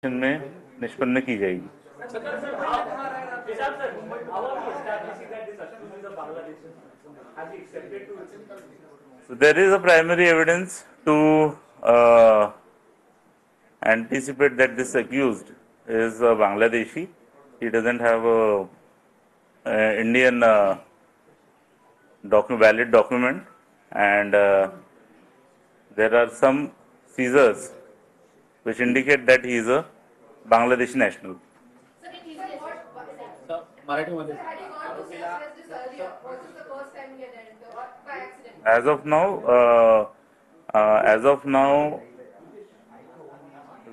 में निष्पन्न की जाएगी। So there is a primary evidence to anticipate that this accused is a Bangladeshi. He doesn't have a Indian valid document, and there are some seizures which indicate that he is a Bangladeshi national. As of now,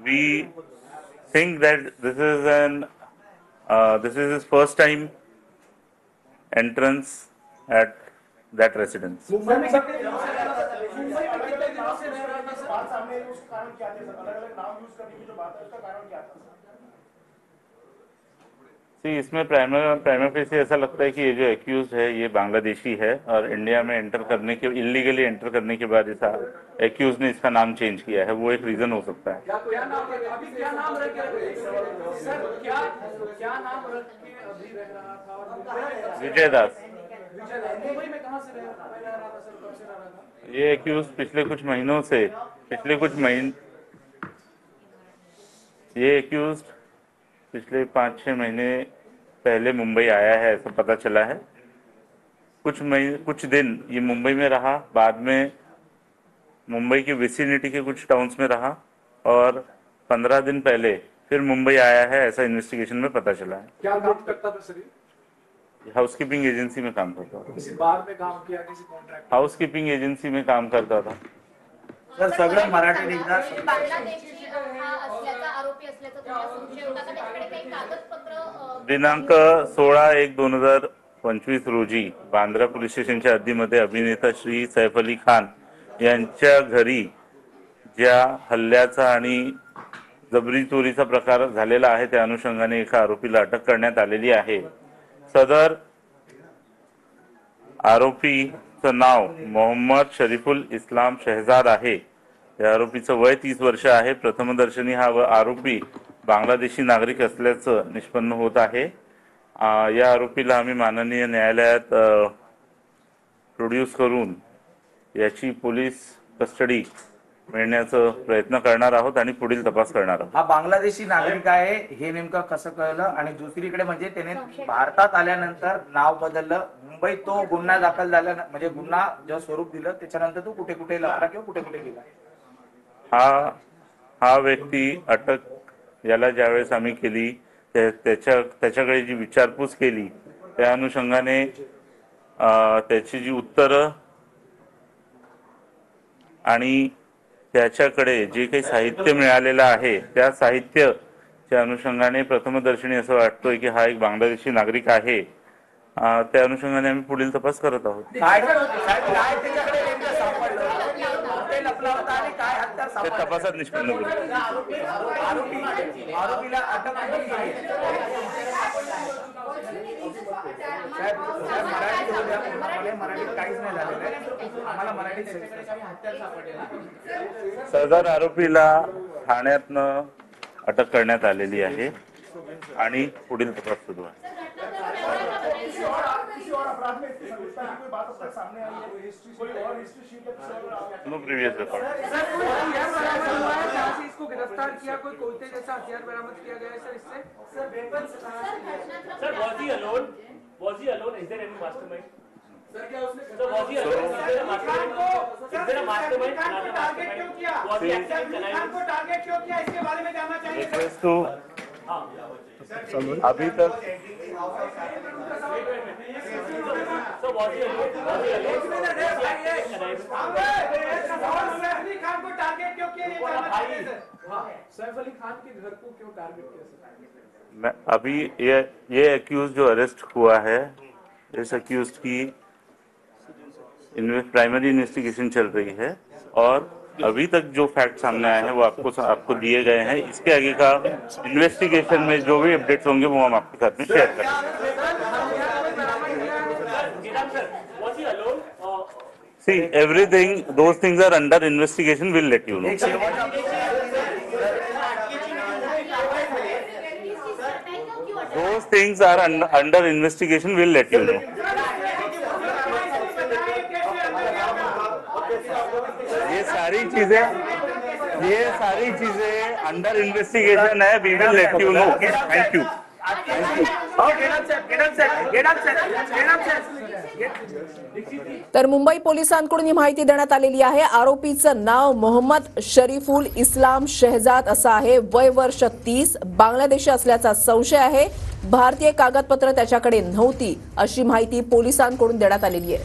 we think that this is his first time entrance at that residence. इसमें prima facie ऐसा लगता है कि ये जो accused है ये बांग्लादेशी है और इंडिया में इलीगली एंटर करने के बाद इस एक्यूज ने इसका नाम चेंज किया है, वो एक रीजन हो सकता है। विजय दास। ये एक्यूज पिछले कुछ पिछले 5-6 महीने पहले मुंबई आया है, ऐसा पता चला है। कुछ दिन ये मुंबई में रहा, बाद में मुंबई के विसिनिटी के कुछ टाउन्स में रहा और 15 दिन पहले फिर मुंबई आया है, ऐसा इन्वेस्टिगेशन में पता चला है। क्या काम करता था सर? हाउसकीपिंग एजेंसी में काम करता था। किसी बार में काम किया, किसी कॉन्ट्रैक्ट? हाउसकीपिंग एजेंसी में काम करता था। सर सगळं मराठी निघणार। दिनांक 16/1/2025 रोजी बांद्रा पोलीस स्टेशनच्या हद्दीमध्ये अभिनेता श्री सैफ अली खान यांच्या घरी ज्या हल्ल्याचा आणि जबरी चोरीचा प्रकार झालेला आहे त्या अनुषंगाने एका आरोपीला अटक करण्यात आलेली आहे। सदर आरोपीचं नाव मोहम्मद शरीफुल इस्लाम शहजाद आहे। या आरोपीचं वय 30 वर्ष आहे। प्रथमदर्शनी हा आरोपी बांगलादेशी नागरिक असल्याचं निष्पन्न होत आहे। या आरोपीला आम्ही माननीय न्यायालयात प्रोड्यूस करून याची पोलीस कस्टडी मिळण्याचा प्रयत्न करणार आहोत आणि पुढील तपास करणार आहोत। हा बांगलादेशी नागरिक आहे हे नेमकं कसं कळलं? आणि दुसरीकडे म्हणजे त्याने भारतात आल्यानंतर नाव बदललं, मुंबईत तो गुन्हा दाखल झाला, म्हणजे गुन्हा जे स्वरूप दिलं त्याच्यानंतर तो कुठे कुठे लपला किंवा कुठे कुठे गेला? हा व्यक्ती अटक याला ज्यावेळेस आम्ही केली त्याच्याकडे जी विचारपूस केली त्या अनुषंगाने त्याची जी उत्तरं आणि त्याच्याकडे जे काही साहित्य मिळालेलं आहे त्या साहित्याच्या अनुषंगाने प्रथमदर्शनी असं वाटतोय की हा एक बांगलादेशी नागरिक आहे। त्या अनुषंगाने आम्ही पुढील तपास करत आहोत। ते तपासात निष्पन्न करू। सदर आरोपीला ठाण्यातनं अटक करण्यात आलेली आहे आणि पुढील तपास सुरू आहे। No previous record. इसको गिरफ्तार किया, कोई कोयते जैसा हथियार बरामद किया गया है सर इससे? Sir was he alone? Is there any mastermind? Sir क्या उसने was he alone? Is there a mastermind? Target क्यों किया? खान को टारगेट क्यों किया, इसके बारे में जानना चाहिए। तो अभी तक खान को टारगेट क्यों किया, सैफ अली खान के घर को क्यों टारगेट किया? अभी ये एक्यूज जो अरेस्ट हुआ है, इस एक्यूज की प्राइमरी इन्वेस्टिगेशन चल रही है और अभी तक जो फैक्ट सामने आए हैं वो आपको दिए गए हैं। इसके आगे का इन्वेस्टिगेशन में जो भी अपडेट्स होंगे वो हम आपके साथ में शेयर करेंगे। See, everything, those things are under investigation. We'll let you know. those things are under investigation. We'll let you know. ये सारी चीजें अंडर इन्वेस्टिगेशन है. We will let you know. Thank you. तर मुंबई पोलिसांकडून ही माहिती देण्यात आलेली आहे. आरोपीचं नाव मोहम्मद शरीफुल इस्लाम शहजाद असं आहे. वय वर्ष 30, बांगलादेशी असल्याचा संशय आहे. भारतीय कागदपत्र त्याच्याकडे नव्हती अशी माहिती पोलिसांकडून देण्यात आलेली आहे.